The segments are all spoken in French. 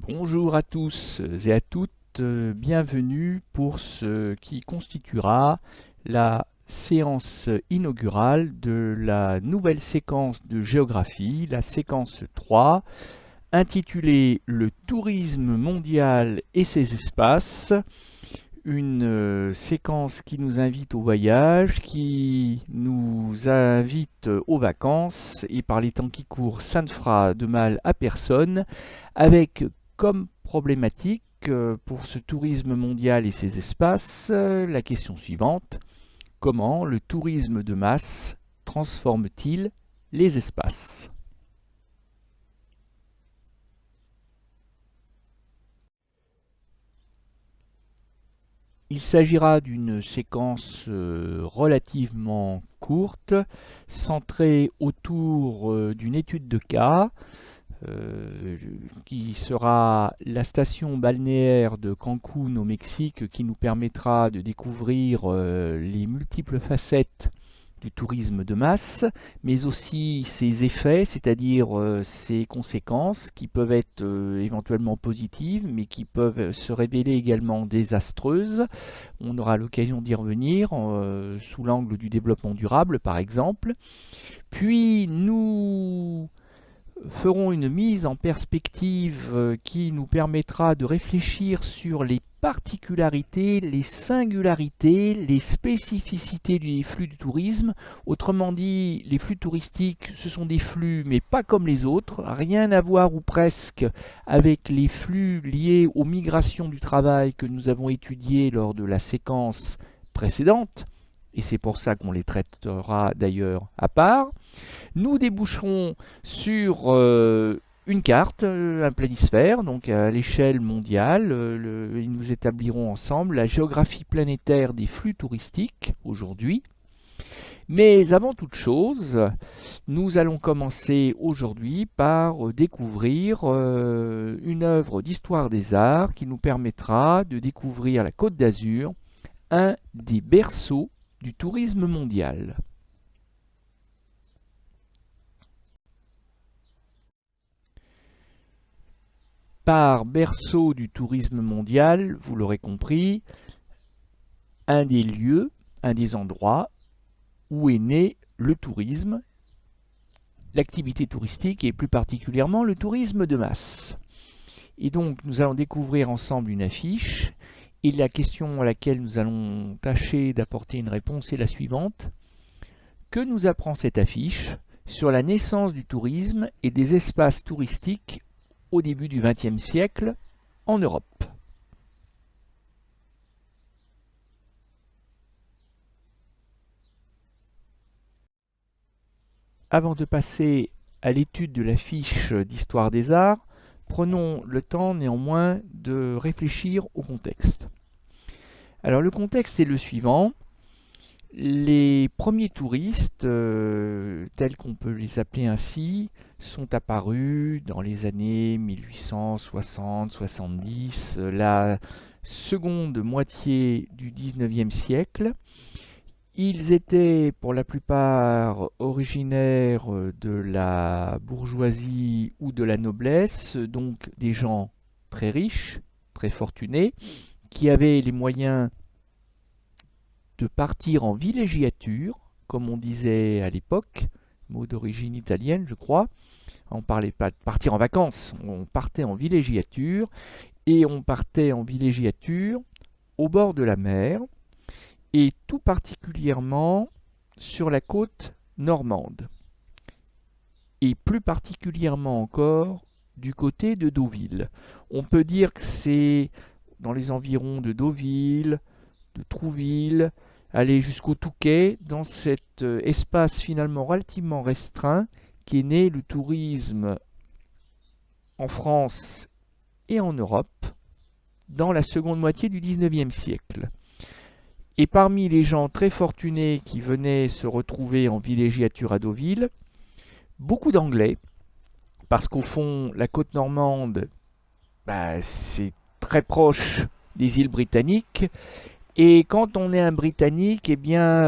Bonjour à tous et à toutes, bienvenue pour ce qui constituera la séance inaugurale de la nouvelle séquence de géographie, la séquence 3, intitulée Le tourisme mondial et ses espaces, une séquence qui nous invite au voyage, qui nous invite aux vacances et par les temps qui courent, ça ne fera de mal à personne, avec comme problématique pour ce tourisme mondial et ses espaces, la question suivante: comment le tourisme de masse transforme-t-il les espaces? Il s'agira d'une séquence relativement courte, centrée autour d'une étude de cas, qui sera la station balnéaire de Cancún au Mexique, qui nous permettra de découvrir les multiples facettes du tourisme de masse, mais aussi ses effets, c'est-à-dire ses conséquences qui peuvent être éventuellement positives, mais qui peuvent se révéler également désastreuses. On aura l'occasion d'y revenir sous l'angle du développement durable, par exemple. Puis nous ferons une mise en perspective qui nous permettra de réfléchir sur les particularités, les singularités, les spécificités des flux du tourisme. Autrement dit, les flux touristiques, ce sont des flux, mais pas comme les autres, rien à voir ou presque avec les flux liés aux migrations du travail que nous avons étudiés lors de la séquence précédente, et c'est pour ça qu'on les traitera d'ailleurs à part. Nous déboucherons sur une carte, un planisphère, donc à l'échelle mondiale. Nous établirons ensemble la géographie planétaire des flux touristiques aujourd'hui. Mais avant toute chose, nous allons commencer aujourd'hui par découvrir une œuvre d'histoire des arts qui nous permettra de découvrir la Côte d'Azur, un des berceaux du tourisme mondial. Par berceau du tourisme mondial, vous l'aurez compris, un des lieux, un des endroits où est né le tourisme, l'activité touristique et plus particulièrement le tourisme de masse. Et donc nous allons découvrir ensemble une affiche et la question à laquelle nous allons tâcher d'apporter une réponse est la suivante: que nous apprend cette affiche sur la naissance du tourisme et des espaces touristiques au début du XXe siècle en Europe? Avant de passer à l'étude de la fiche d'histoire des arts, prenons le temps néanmoins de réfléchir au contexte. Alors le contexte est le suivant. Les premiers touristes, tels qu'on peut les appeler ainsi, sont apparus dans les années 1860-70, la seconde moitié du XIXe siècle. Ils étaient pour la plupart originaires de la bourgeoisie ou de la noblesse, donc des gens très riches, très fortunés, qui avaient les moyens de partir en villégiature, comme on disait à l'époque, mot d'origine italienne je crois. On ne parlait pas de partir en vacances, on partait en villégiature, et on partait en villégiature au bord de la mer, et tout particulièrement sur la côte normande, et plus particulièrement encore du côté de Deauville. On peut dire que c'est dans les environs de Deauville, de Trouville, aller jusqu'au Touquet, dans cet espace finalement relativement restreint qui est né le tourisme en France et en Europe dans la seconde moitié du XIXe siècle. Et parmi les gens très fortunés qui venaient se retrouver en villégiature à Deauville, beaucoup d'Anglais, parce qu'au fond, la côte normande, c'est très proche des îles britanniques, et quand on est un Britannique, eh bien,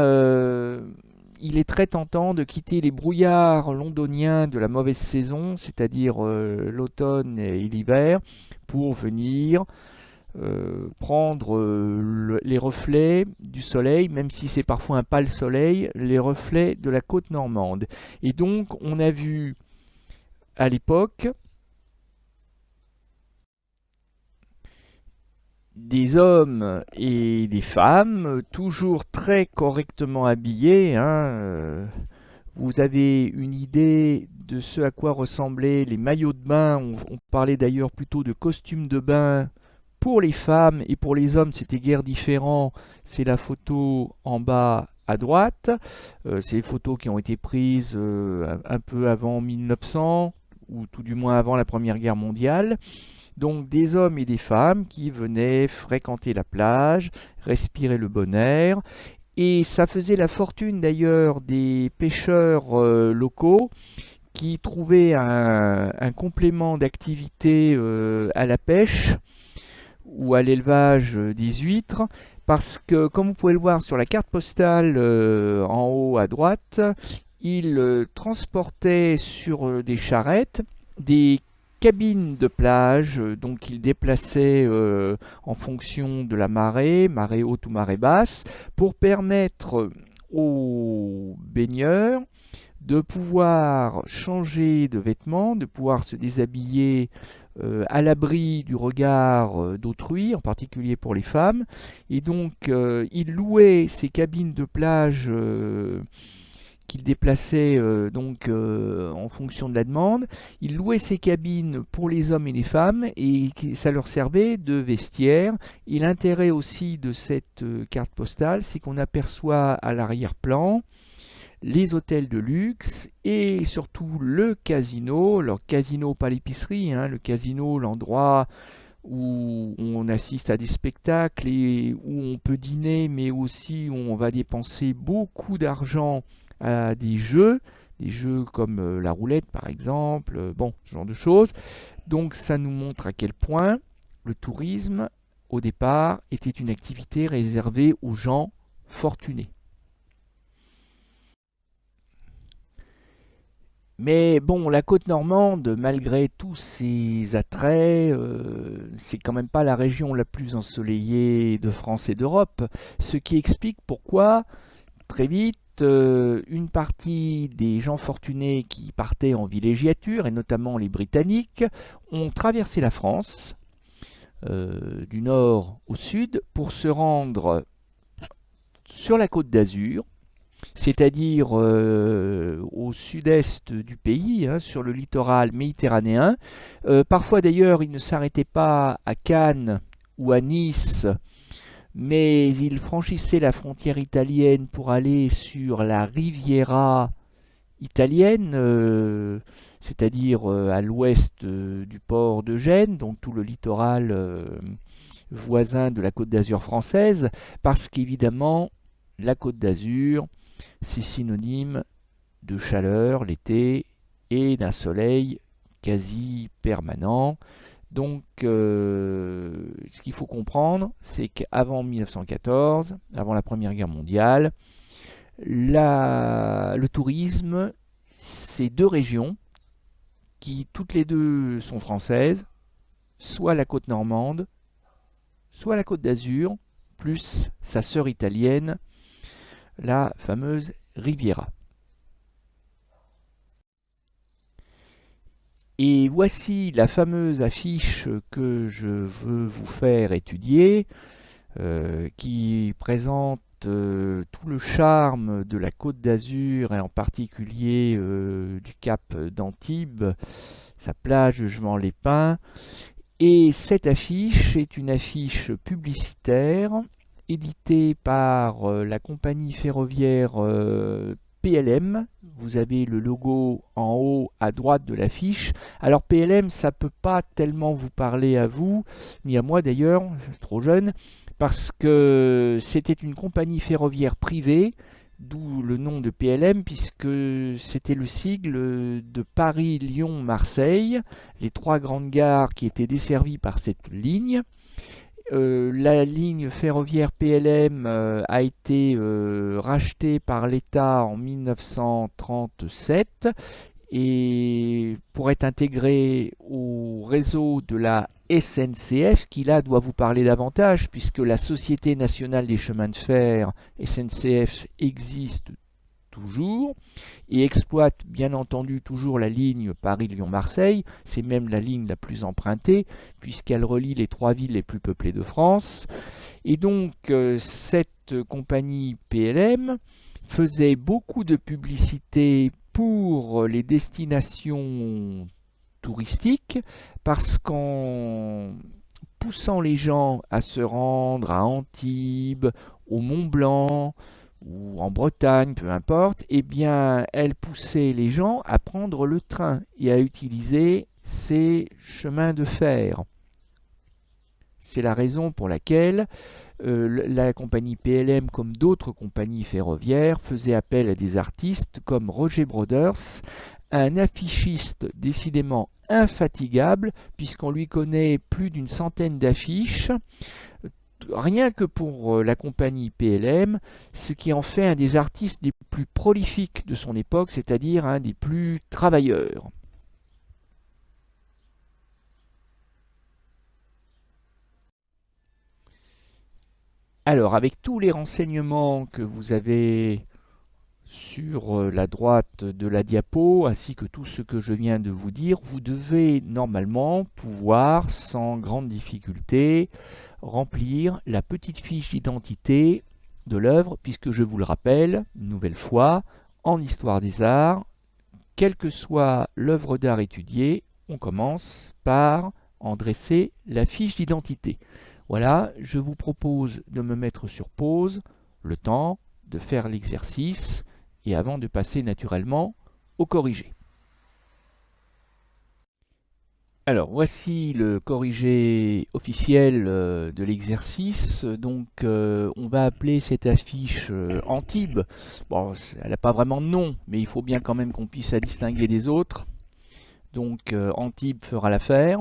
il est très tentant de quitter les brouillards londoniens de la mauvaise saison, c'est-à-dire l'automne et l'hiver, pour venir prendre les reflets du soleil, même si c'est parfois un pâle soleil, les reflets de la côte normande. Et donc on a vu à l'époque des hommes et des femmes toujours très correctement habillés, hein. Vous avez une idée de ce à quoi ressemblaient les maillots de bain. On parlait d'ailleurs plutôt de costumes de bain pour les femmes, et pour les hommes c'était guère différent. C'est la photo en bas à droite. C'est des photos qui ont été prises un peu avant 1900, ou tout du moins avant la Première Guerre mondiale. Donc des hommes et des femmes qui venaient fréquenter la plage, respirer le bon air. Et ça faisait la fortune d'ailleurs des pêcheurs locaux qui trouvaient un complément d'activité à la pêche ou à l'élevage des huîtres, parce que comme vous pouvez le voir sur la carte postale en haut à droite, ils transportaient sur des charrettes des cabines de plage, donc ils déplaçaient en fonction de la marée haute ou marée basse, pour permettre aux baigneurs de pouvoir changer de vêtements, de pouvoir se déshabiller à l'abri du regard d'autrui, en particulier pour les femmes. Et donc ils louaient ces cabines de plage qu'il déplaçait en fonction de la demande. Il louait ces cabines pour les hommes et les femmes, et ça leur servait de vestiaire. Et l'intérêt aussi de cette carte postale, c'est qu'on aperçoit à l'arrière-plan les hôtels de luxe et surtout le casino. Alors casino, pas l'épicerie, hein, le casino, l'endroit où on assiste à des spectacles et où on peut dîner, mais aussi où on va dépenser beaucoup d'argent à des jeux comme la roulette par exemple, bon, ce genre de choses. Donc ça nous montre à quel point le tourisme, au départ, était une activité réservée aux gens fortunés. Mais bon, la côte normande, malgré tous ses attraits, c'est quand même pas la région la plus ensoleillée de France et d'Europe, ce qui explique pourquoi très vite une partie des gens fortunés qui partaient en villégiature, et notamment les Britanniques, ont traversé la France du nord au sud pour se rendre sur la côte d'Azur, c'est-à-dire au sud-est du pays, hein, sur le littoral méditerranéen. Parfois d'ailleurs, ils ne s'arrêtaient pas à Cannes ou à Nice, mais ils franchissaient la frontière italienne pour aller sur la Riviera italienne, c'est-à-dire à l'ouest du port de Gênes, donc tout le littoral voisin de la Côte d'Azur française, parce qu'évidemment, la Côte d'Azur, c'est synonyme de chaleur l'été et d'un soleil quasi permanent. Donc, ce qu'il faut comprendre, c'est qu'avant 1914, avant la Première Guerre mondiale, le tourisme, c'est deux régions qui, toutes les deux, sont françaises, soit la côte normande, soit la côte d'Azur, plus sa sœur italienne, la fameuse Riviera. Et voici la fameuse affiche que je veux vous faire étudier, qui présente tout le charme de la Côte d'Azur, et en particulier du cap d'Antibes, sa plage de Juan-les-Pins. Et cette affiche est une affiche publicitaire éditée par la compagnie ferroviaire PLM. Vous avez le logo en haut à droite de l'affiche. Alors PLM, ça ne peut pas tellement vous parler à vous, ni à moi d'ailleurs, je suis trop jeune, parce que c'était une compagnie ferroviaire privée, d'où le nom de PLM, puisque c'était le sigle de Paris, Lyon, Marseille, les trois grandes gares qui étaient desservies par cette ligne. La ligne ferroviaire PLM a été rachetée par l'État en 1937 et pour être intégrée au réseau de la SNCF qui là doit vous parler davantage, puisque la Société nationale des chemins de fer, SNCF, existe toujours et exploite bien entendu toujours la ligne Paris-Lyon-Marseille. C'est même la ligne la plus empruntée, puisqu'elle relie les 3 villes les plus peuplées de France. Et donc cette compagnie PLM faisait beaucoup de publicité pour les destinations touristiques, parce qu'en poussant les gens à se rendre à Antibes, au Mont Blanc ou en Bretagne, peu importe, eh bien, elle poussait les gens à prendre le train et à utiliser ces chemins de fer. C'est la raison pour laquelle la compagnie PLM, comme d'autres compagnies ferroviaires, faisait appel à des artistes comme Roger Broders, un affichiste décidément infatigable, puisqu'on lui connaît plus d'une centaine d'affiches, rien que pour la compagnie PLM, ce qui en fait un des artistes les plus prolifiques de son époque, c'est-à-dire un des plus travailleurs. Alors, avec tous les renseignements que vous avez sur la droite de la diapo, ainsi que tout ce que je viens de vous dire, vous devez normalement pouvoir, sans grande difficulté, remplir la petite fiche d'identité de l'œuvre, puisque je vous le rappelle, une nouvelle fois, en histoire des arts, quelle que soit l'œuvre d'art étudiée, on commence par en dresser la fiche d'identité. Voilà, je vous propose de me mettre sur pause le temps de faire l'exercice et avant de passer naturellement au corrigé. Alors voici le corrigé officiel de l'exercice. Donc on va appeler cette affiche Antibes. Bon, elle n'a pas vraiment de nom, mais il faut bien quand même qu'on puisse la distinguer des autres. Donc Antibes fera l'affaire.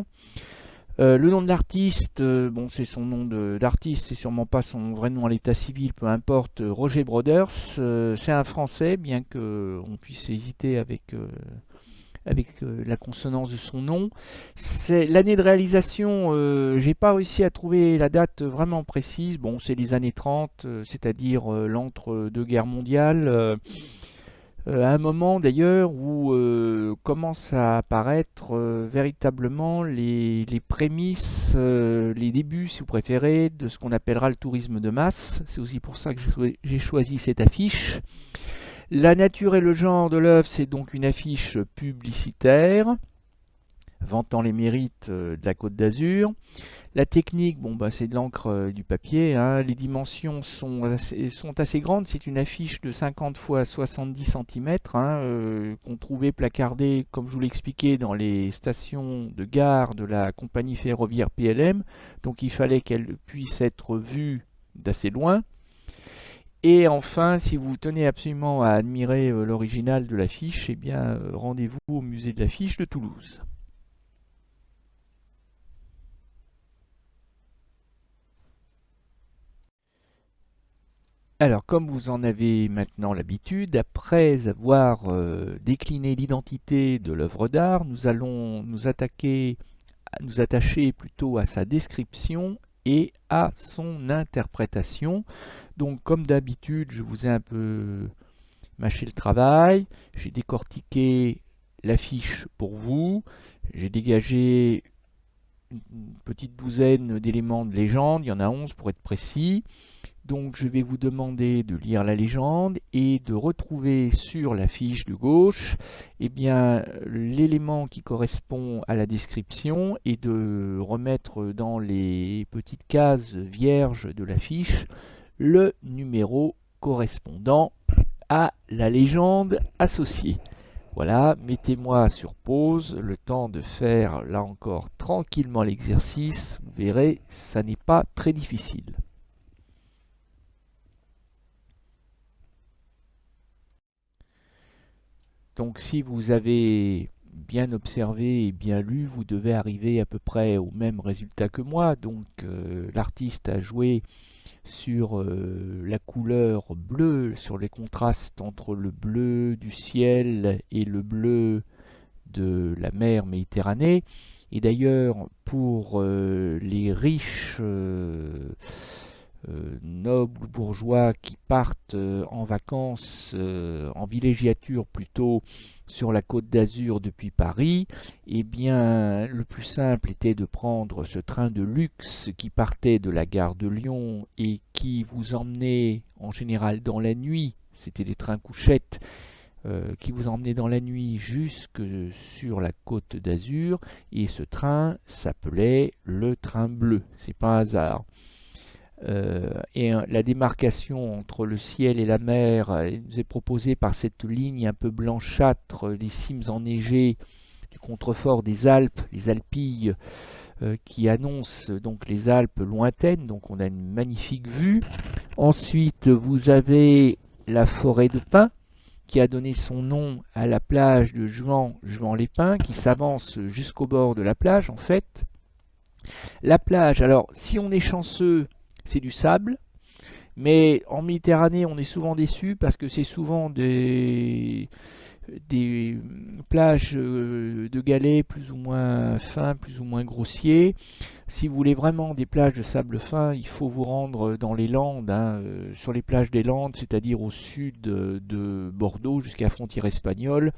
Le nom de l'artiste, bon, c'est son nom d'artiste, c'est sûrement pas son vrai nom à l'état civil, peu importe. Roger Broders, c'est un Français, bien qu'on puisse hésiter avec la consonance de son nom. C'est l'année de réalisation, j'ai pas réussi à trouver la date vraiment précise. Bon, c'est les années 30, c'est-à-dire l'entre-deux-guerres mondiales. À un moment d'ailleurs où commencent à apparaître véritablement les prémices, les débuts si vous préférez, de ce qu'on appellera le tourisme de masse. C'est aussi pour ça que j'ai choisi cette affiche. La nature et le genre de l'œuvre, c'est donc une affiche publicitaire vantant les mérites de la Côte d'Azur. La technique, bon, bah, c'est de l'encre du papier, hein. Les dimensions sont assez grandes. C'est une affiche de 50 x 70 cm qu'on trouvait placardée, comme je vous l'expliquais, dans les stations de gare de la compagnie ferroviaire PLM. Donc il fallait qu'elle puisse être vue d'assez loin. Et enfin, si vous tenez absolument à admirer l'original de l'affiche, eh bien, rendez-vous au musée de l'affiche de Toulouse. Alors, comme vous en avez maintenant l'habitude, après avoir décliné l'identité de l'œuvre d'art, nous allons nous attacher plutôt à sa description et à son interprétation. Donc, comme d'habitude, je vous ai un peu mâché le travail, j'ai décortiqué l'affiche pour vous, j'ai dégagé une petite douzaine d'éléments de légende, il y en a 11 pour être précis. Donc je vais vous demander de lire la légende et de retrouver sur la fiche de gauche l'élément qui correspond à la description et de remettre dans les petites cases vierges de la fiche le numéro correspondant à la légende associée. Voilà, mettez-moi sur pause le temps de faire là encore tranquillement l'exercice. Vous verrez, ça n'est pas très difficile. Donc si vous avez bien observé et bien lu, vous devez arriver à peu près au même résultat que moi. Donc l'artiste a joué sur la couleur bleue, sur les contrastes entre le bleu du ciel et le bleu de la mer Méditerranée. Et d'ailleurs, pour les riches nobles ou bourgeois qui partent en vacances, en villégiature plutôt, sur la Côte d'Azur depuis Paris, eh bien, le plus simple était de prendre ce train de luxe qui partait de la gare de Lyon et qui vous emmenait en général dans la nuit. C'était des trains couchettes qui vous emmenait dans la nuit jusque sur la Côte d'Azur, et ce train s'appelait le train bleu. C'est pas un hasard. La démarcation entre le ciel et la mer nous est proposée par cette ligne un peu blanchâtre des cimes enneigées du contrefort des Alpes, les Alpilles, qui annoncent donc les Alpes lointaines, donc on a une magnifique vue. Ensuite, vous avez la forêt de pins, qui a donné son nom à la plage de Juan-les-Pins, qui s'avance jusqu'au bord de la plage en fait. La plage, alors si on est chanceux, c'est du sable, mais en Méditerranée on est souvent déçu parce que c'est souvent des plages de galets plus ou moins fins, plus ou moins grossiers. Si vous voulez vraiment des plages de sable fin, il faut vous rendre dans les Landes, sur les plages des Landes, c'est-à-dire au sud de Bordeaux jusqu'à la frontière espagnole.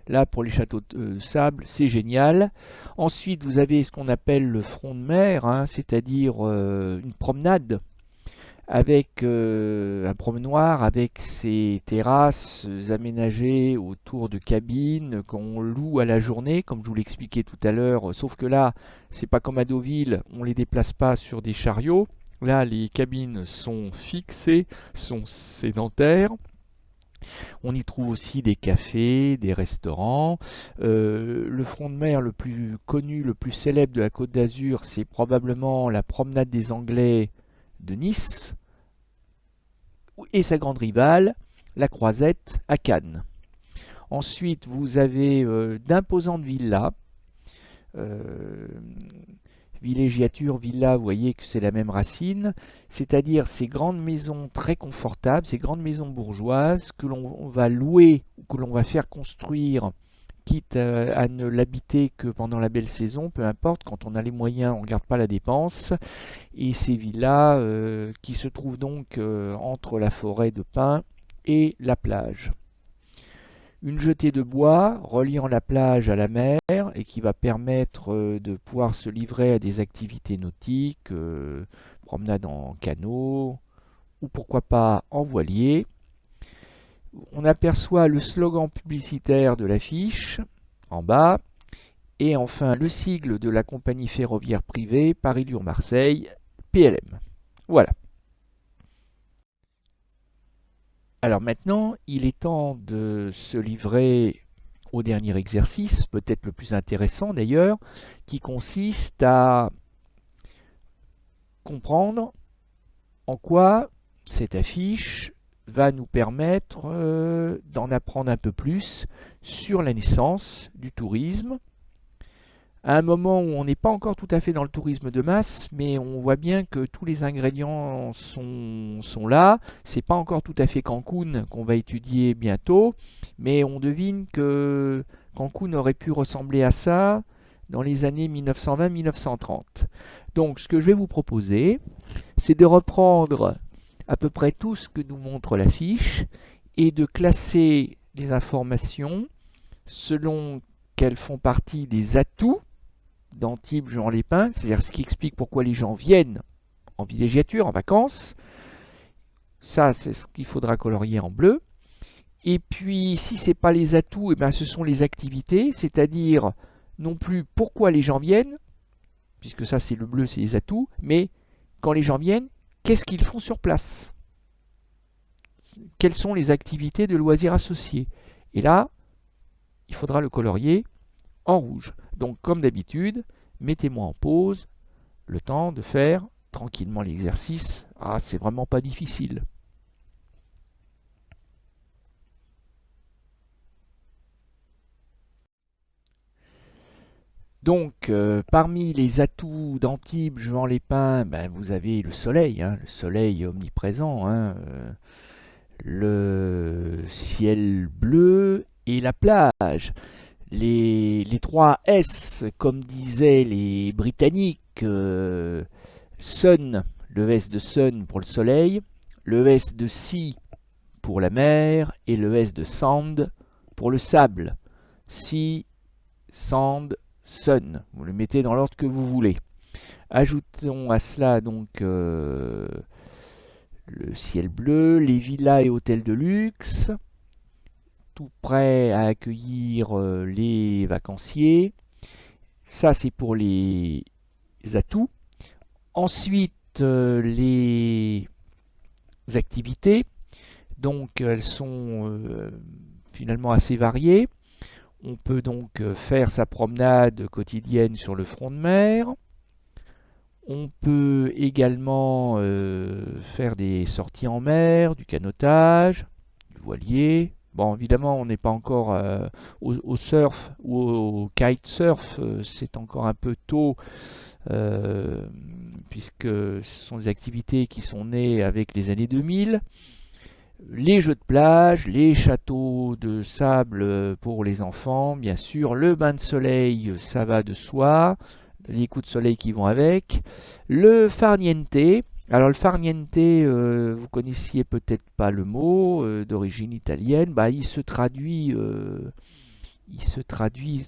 Là, pour les châteaux de sable, c'est génial. Ensuite, vous avez ce qu'on appelle le front de mer, c'est-à-dire une promenade avec un promenoir, avec ses terrasses aménagées autour de cabines qu'on loue à la journée, comme je vous l'expliquais tout à l'heure, sauf que là, c'est pas comme à Deauville, on les déplace pas sur des chariots. Là, les cabines sont fixées, sont sédentaires. On y trouve aussi des cafés, des restaurants. Le front de mer le plus connu, le plus célèbre de la Côte d'Azur, c'est probablement la promenade des Anglais de Nice et sa grande rivale, la Croisette à Cannes. Ensuite, vous avez d'imposantes villas. Villégiature, villa, vous voyez que c'est la même racine, c'est-à-dire ces grandes maisons très confortables, ces grandes maisons bourgeoises que l'on va louer ou que l'on va faire construire, quitte à ne l'habiter que pendant la belle saison, peu importe, quand on a les moyens, on ne regarde pas la dépense. Et ces villas qui se trouvent donc entre la forêt de pins et la plage. Une jetée de bois reliant la plage à la mer et qui va permettre de pouvoir se livrer à des activités nautiques, promenade en canot ou pourquoi pas en voilier. On aperçoit le slogan publicitaire de l'affiche en bas et enfin le sigle de la compagnie ferroviaire privée Paris-Lyon-Marseille, PLM. Voilà. Alors maintenant, il est temps de se livrer au dernier exercice, peut-être le plus intéressant d'ailleurs, qui consiste à comprendre en quoi cette affiche va nous permettre d'en apprendre un peu plus sur la naissance du tourisme, à un moment où on n'est pas encore tout à fait dans le tourisme de masse, mais on voit bien que tous les ingrédients sont là. C'est pas encore tout à fait Cancun qu'on va étudier bientôt, mais on devine que Cancun aurait pu ressembler à ça dans les années 1920-1930. Donc ce que je vais vous proposer, c'est de reprendre à peu près tout ce que nous montre l'affiche et de classer les informations selon qu'elles font partie des atouts d'Antibes, Juan-les-Pins, c'est-à-dire ce qui explique pourquoi les gens viennent en villégiature, en vacances. Ça, c'est ce qu'il faudra colorier en bleu. Et puis, si ce n'est pas les atouts, eh bien, ce sont les activités, c'est-à-dire non plus pourquoi les gens viennent, puisque ça, c'est le bleu, c'est les atouts, mais quand les gens viennent, qu'est-ce qu'ils font sur place? Quelles sont les activités de loisirs associées? Et là, il faudra le colorier en rouge. Donc comme d'habitude, mettez-moi en pause le temps de faire tranquillement l'exercice. Ah, c'est vraiment pas difficile. Donc, parmi les atouts d'Antibes, Juan-les-Pins, vous avez le soleil omniprésent, le ciel bleu et la plage. les 3 S, comme disaient les Britanniques, Sun, le S de Sun pour le soleil, le S de Sea pour la mer et le S de Sand pour le sable. Sea, Sand, Sun. Vous le mettez dans l'ordre que vous voulez. Ajoutons à cela donc le ciel bleu, les villas et hôtels de luxe, tout prêt à accueillir les vacanciers. Ça, c'est pour les atouts. Ensuite, les activités. Donc, elles sont finalement assez variées. On peut donc faire sa promenade quotidienne sur le front de mer. On peut également faire des sorties en mer, du canotage, du voilier. Bon, évidemment, on n'est pas encore au surf ou au kitesurf, c'est encore un peu tôt, puisque ce sont des activités qui sont nées avec les années 2000. Les jeux de plage, les châteaux de sable pour les enfants, bien sûr, le bain de soleil, ça va de soi, les coups de soleil qui vont avec, le farniente. Alors le farniente, vous connaissiez peut-être pas le mot, d'origine italienne, il se traduit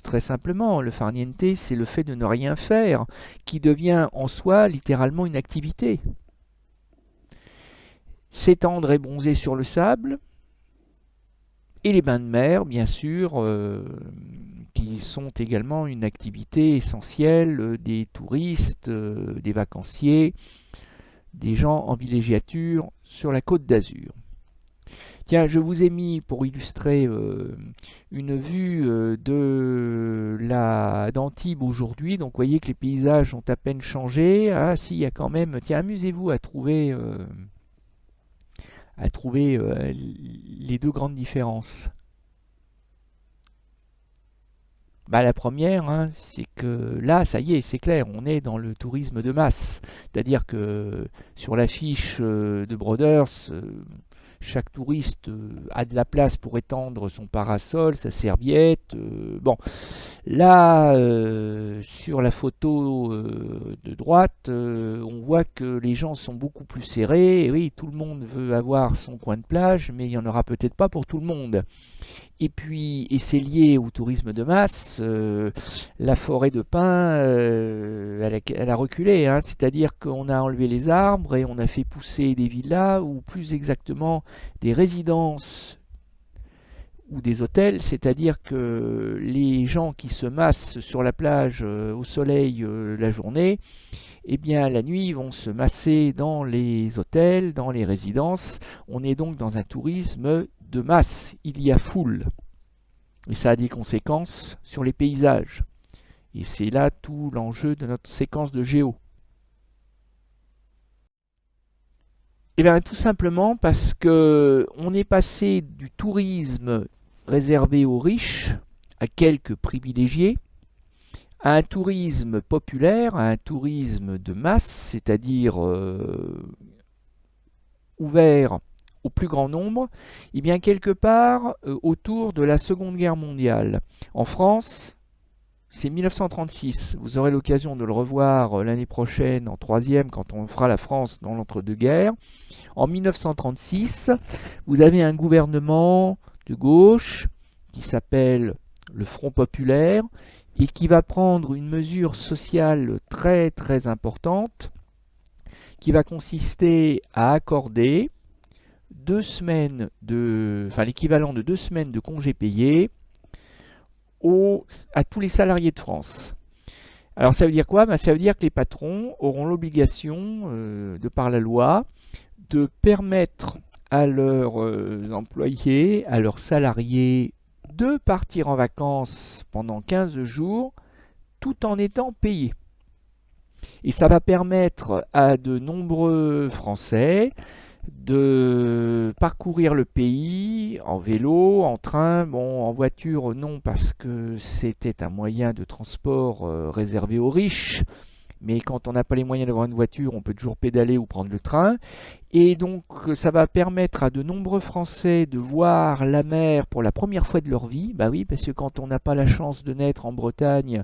très simplement. Le farniente, c'est le fait de ne rien faire, qui devient en soi littéralement une activité. S'étendre et bronzer sur le sable, et les bains de mer, bien sûr, qui sont également une activité essentielle des touristes, des vacanciers, des gens en villégiature sur la Côte d'Azur. Tiens, je vous ai mis pour illustrer une vue d'Antibes aujourd'hui. Donc, vous voyez que les paysages ont à peine changé. Ah, si, il y a quand même. Tiens, amusez-vous à trouver les deux grandes différences. La première, c'est que là, ça y est, c'est clair, on est dans le tourisme de masse. C'est-à-dire que sur la fiche de Brothers, chaque touriste a de la place pour étendre son parasol, sa serviette. Bon, là, sur la photo de droite, on voit que les gens sont beaucoup plus serrés. Et oui, tout le monde veut avoir son coin de plage, mais il n'y en aura peut-être pas pour tout le monde. Et puis, et c'est lié au tourisme de masse, la forêt de pins, elle a reculé, c'est-à-dire qu'on a enlevé les arbres et on a fait pousser des villas, ou plus exactement des résidences ou des hôtels, c'est-à-dire que les gens qui se massent sur la plage au soleil la journée, eh bien la nuit ils vont se masser dans les hôtels, dans les résidences. On est donc dans un tourisme de masse, il y a foule. Et ça a des conséquences sur les paysages. Et c'est là tout l'enjeu de notre séquence de géo. Et bien tout simplement parce que on est passé du tourisme réservé aux riches, à quelques privilégiés, à un tourisme populaire, à un tourisme de masse, c'est-à-dire ouvert au plus grand nombre, et bien quelque part autour de la Seconde Guerre mondiale. En France, c'est 1936. Vous aurez l'occasion de le revoir l'année prochaine en troisième quand on fera la France dans l'entre-deux-guerres. En 1936, vous avez un gouvernement de gauche qui s'appelle le Front populaire et qui va prendre une mesure sociale très très importante qui va consister à accorder l'équivalent de 2 semaines de congés payés à tous les salariés de France. Alors ça veut dire quoi? Ça veut dire que les patrons auront l'obligation, de par la loi, de permettre à leurs employés, à leurs salariés, de partir en vacances pendant 15 jours tout en étant payés. Et ça va permettre à de nombreux Français de parcourir le pays en vélo, en train, en voiture non parce que c'était un moyen de transport réservé aux riches, mais quand on n'a pas les moyens d'avoir une voiture, on peut toujours pédaler ou prendre le train. Et donc ça va permettre à de nombreux Français de voir la mer pour la première fois de leur vie. Bah oui, parce que quand on n'a pas la chance de naître en Bretagne,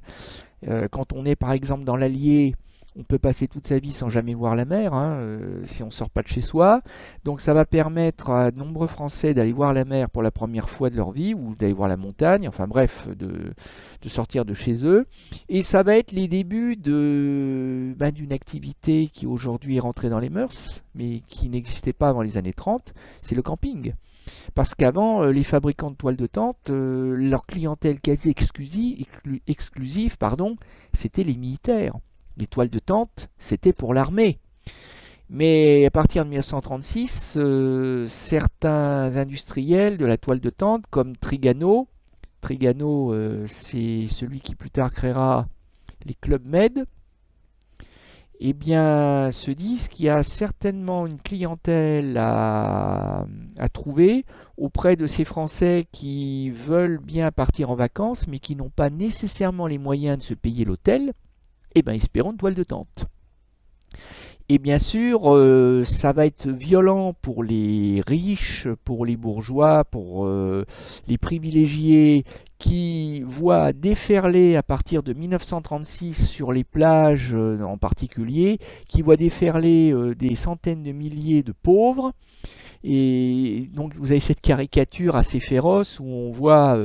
quand on est par exemple dans l'Allier, on peut passer toute sa vie sans jamais voir la mer, hein, si on ne sort pas de chez soi. Donc ça va permettre à de nombreux Français d'aller voir la mer pour la première fois de leur vie, ou d'aller voir la montagne, enfin bref, de sortir de chez eux. Et ça va être les débuts d'une activité qui aujourd'hui est rentrée dans les mœurs, mais qui n'existait pas avant les années 30, c'est le camping. Parce qu'avant, les fabricants de toiles de tente, leur clientèle quasi exclusive, c'était les militaires. Les toiles de tente, c'était pour l'armée. Mais à partir de 1936, certains industriels de la toile de tente, comme Trigano, c'est celui qui plus tard créera les Club Med, eh bien, se disent qu'il y a certainement une clientèle à trouver auprès de ces Français qui veulent bien partir en vacances, mais qui n'ont pas nécessairement les moyens de se payer l'hôtel. Eh bien, espérons une toile de tente. Et bien sûr, ça va être violent pour les riches, pour les bourgeois, pour les privilégiés qui voient déferler à partir de 1936 sur les plages en particulier, qui voient déferler des centaines de milliers de pauvres. Et donc vous avez cette caricature assez féroce où on voit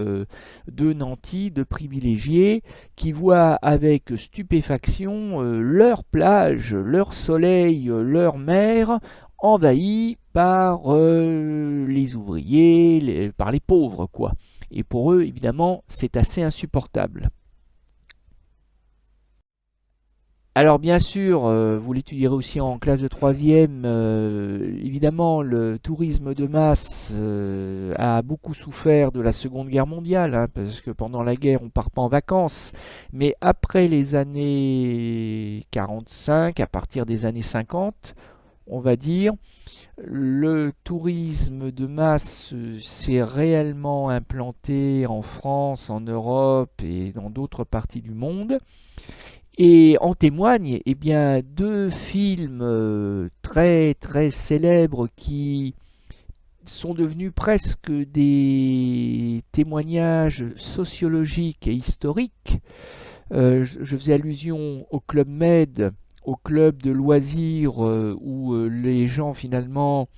deux nantis, deux privilégiés, qui voient avec stupéfaction leur plage, leur soleil, leur mer envahis par les ouvriers, par les pauvres, quoi. Et pour eux, évidemment, c'est assez insupportable. Alors bien sûr, vous l'étudierez aussi en classe de troisième, évidemment le tourisme de masse a beaucoup souffert de la Seconde Guerre mondiale, hein, parce que pendant la guerre on part pas en vacances, mais après les années 45, à partir des années 50, on va dire, le tourisme de masse s'est réellement implanté en France, en Europe et dans d'autres parties du monde. Et en témoignent bien, deux films très très célèbres qui sont devenus presque des témoignages sociologiques et historiques. Je faisais allusion au Club Med, au club de loisirs où les gens finalement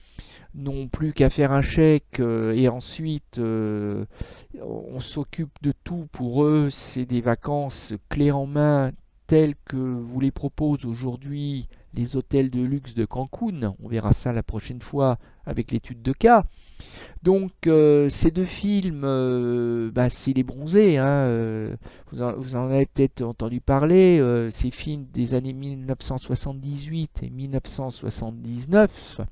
n'ont plus qu'à faire un chèque et ensuite on s'occupe de tout pour eux. C'est des vacances clés en main telles que vous les proposent aujourd'hui les hôtels de luxe de Cancun. On verra ça la prochaine fois avec l'étude de cas. Donc ces deux films, c'est Les Bronzés, hein, vous en avez peut-être entendu parler, ces films des années 1978 et 1979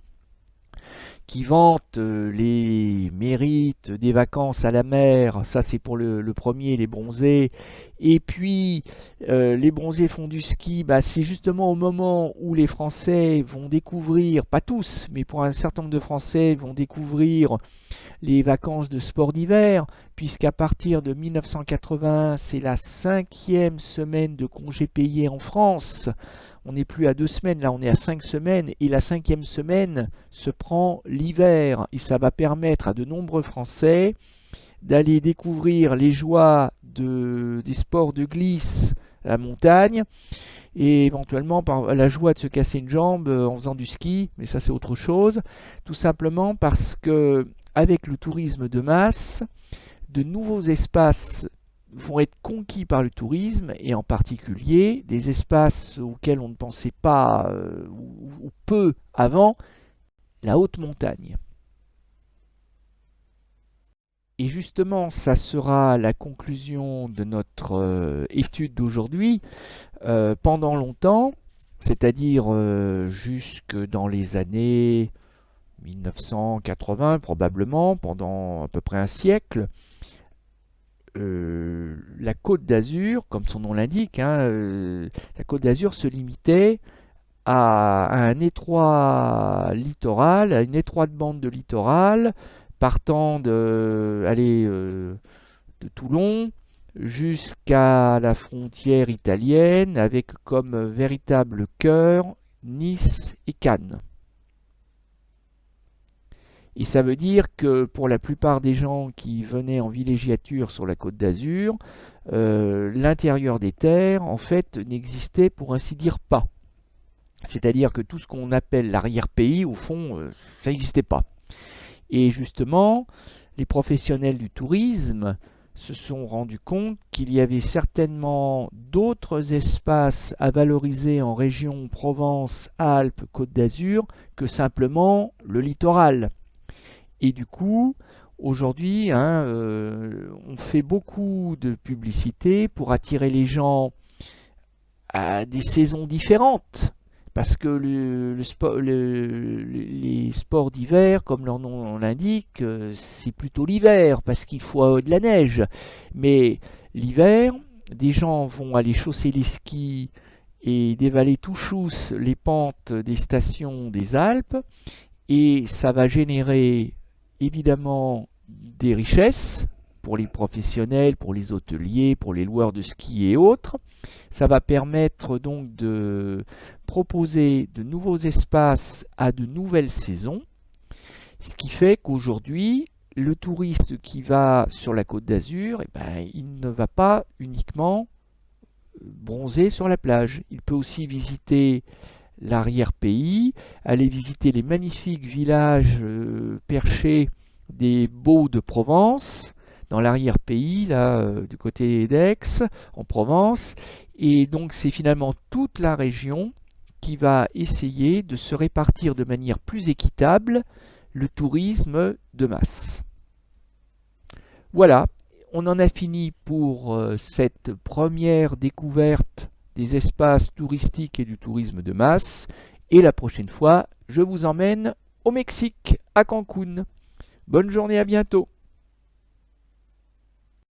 qui vantent les mérites des vacances à la mer. Ça c'est pour le premier, Les Bronzés. Et puis Les Bronzés font du ski, c'est justement au moment où les Français vont découvrir, pas tous, mais pour un certain nombre de Français vont découvrir les vacances de sport d'hiver, puisqu'à partir de 1980, c'est la 5e semaine de congés payés en France. On n'est plus à 2 semaines, là on est à 5 semaines, et la 5e semaine se prend l'hiver. Et ça va permettre à de nombreux Français d'aller découvrir les joies des sports de glisse à la montagne, et éventuellement par la joie de se casser une jambe en faisant du ski, mais ça c'est autre chose, tout simplement parce que avec le tourisme de masse, de nouveaux espaces vont être conquis par le tourisme, et en particulier des espaces auxquels on ne pensait pas ou peu avant, la haute montagne. Et justement, ça sera la conclusion de notre étude d'aujourd'hui. Pendant longtemps, c'est-à-dire jusque dans les années 1980 probablement, pendant à peu près un siècle, la Côte d'Azur, comme son nom l'indique, hein, la Côte d'Azur se limitait à un étroit littoral, à une étroite bande de littoral, partant de Toulon, jusqu'à la frontière italienne, avec comme véritable cœur Nice et Cannes. Et ça veut dire que pour la plupart des gens qui venaient en villégiature sur la Côte d'Azur, l'intérieur des terres, en fait, n'existait pour ainsi dire pas. C'est-à-dire que tout ce qu'on appelle l'arrière-pays, au fond, ça n'existait pas. Et justement, les professionnels du tourisme se sont rendus compte qu'il y avait certainement d'autres espaces à valoriser en région Provence-Alpes, Côte d'Azur que simplement le littoral. Et du coup, aujourd'hui, on fait beaucoup de publicité pour attirer les gens à des saisons différentes. Parce que les sports d'hiver, comme leur nom l'indique, c'est plutôt l'hiver, parce qu'il faut de la neige. Mais l'hiver, des gens vont aller chausser les skis et dévaler tout chousse les pentes des stations des Alpes, et ça va générer évidemment des richesses pour les professionnels, pour les hôteliers, pour les loueurs de ski et autres. Ça va permettre donc de proposer de nouveaux espaces à de nouvelles saisons, ce qui fait qu'aujourd'hui, le touriste qui va sur la Côte d'Azur, il ne va pas uniquement bronzer sur la plage. Il peut aussi visiter l'arrière-pays, aller visiter les magnifiques villages perchés des Baux de Provence, dans l'arrière-pays, là, du côté d'Aix, en Provence. Et donc c'est finalement toute la région qui va essayer de se répartir de manière plus équitable le tourisme de masse. Voilà, on en a fini pour cette première découverte des espaces touristiques et du tourisme de masse. Et la prochaine fois, je vous emmène au Mexique, à Cancun. Bonne journée, à bientôt.